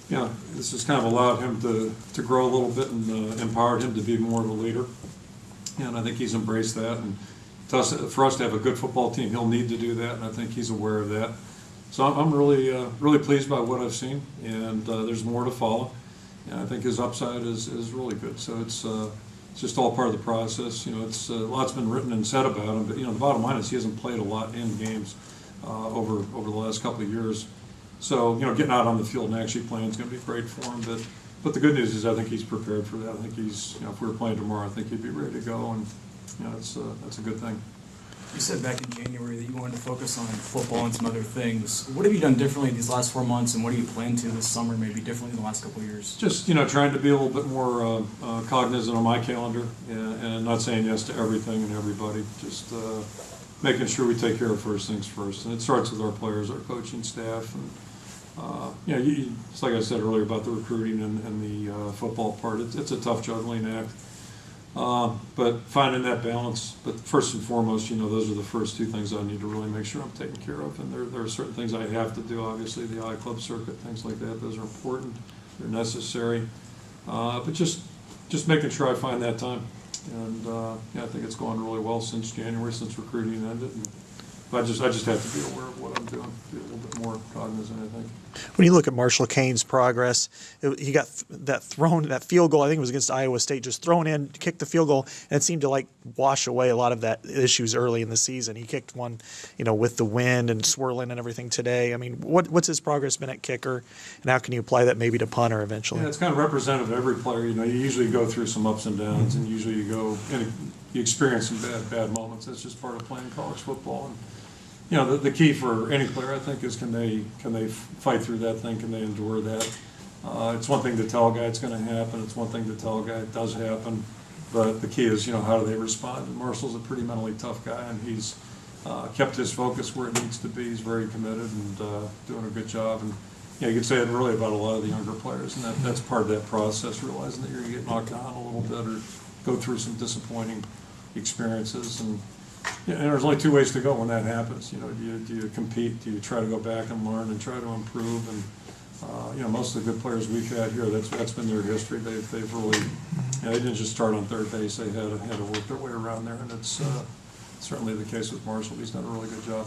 this has kind of allowed him to grow a little bit and empowered him to be more of a leader. And I think he's embraced that. And for us to have a good football team, he'll need to do that, and I think he's aware of that. So I'm really, really pleased by what I've seen, and there's more to follow. And I think his upside is really good. So it's just all part of the process. It's a lot's been written and said about him, but the bottom line is he hasn't played a lot in games over the last couple of years. So getting out on the field and actually playing is going to be great for him. But the good news is I think he's prepared for that. I think he's if we were playing tomorrow, I think he'd be ready to go, and that's a good thing. You said back in January that you wanted to focus on football and some other things. What have you done differently these last 4 months, and what do you plan to this summer, maybe differently than the last couple of years? Just trying to be a little bit more cognizant on my calendar, and not saying yes to everything and everybody. Just making sure we take care of first things first, and it starts with our players, our coaching staff, and it's like I said earlier about the recruiting and the football part. It's a tough juggling act. But finding that balance, but first and foremost, those are the first two things I need to really make sure I'm taking care of. And there are certain things I have to do, obviously, the I-Club circuit, things like that. Those are important, they're necessary. But just making sure I find that time. And I think it's going really well since January, since recruiting ended. But I just have to be aware of what I'm doing, be a little bit more cognizant, I think. When you look at Marshall Kane's progress, he got that field goal, I think it was against Iowa State, just thrown in, kicked the field goal, and it seemed to wash away a lot of that issues early in the season. He kicked one, with the wind and swirling and everything today. I mean, what's his progress been at kicker, and how can you apply that maybe to punter eventually? Yeah, it's kind of representative of every player. You usually go through some ups and downs, and usually you experience some bad moments. That's just part of playing college football. And the key for any player, I think, is can they fight through that thing? Can they endure that? It's one thing to tell a guy it's going to happen. It's one thing to tell a guy it does happen. But the key is, how do they respond? And Marshall's a pretty mentally tough guy, and he's kept his focus where it needs to be. He's very committed and doing a good job. And you could say it really about a lot of the younger players, and that's part of that process, realizing that you're going to get knocked down a little bit or go through some disappointing experiences. And there's only two ways to go when that happens. Do you compete? Do you try to go back and learn and try to improve? And most of the good players we've had here, that's been their history. They've really, they didn't just start on third base. They had to work their way around there, and it's certainly the case with Marshall. He's done a really good job.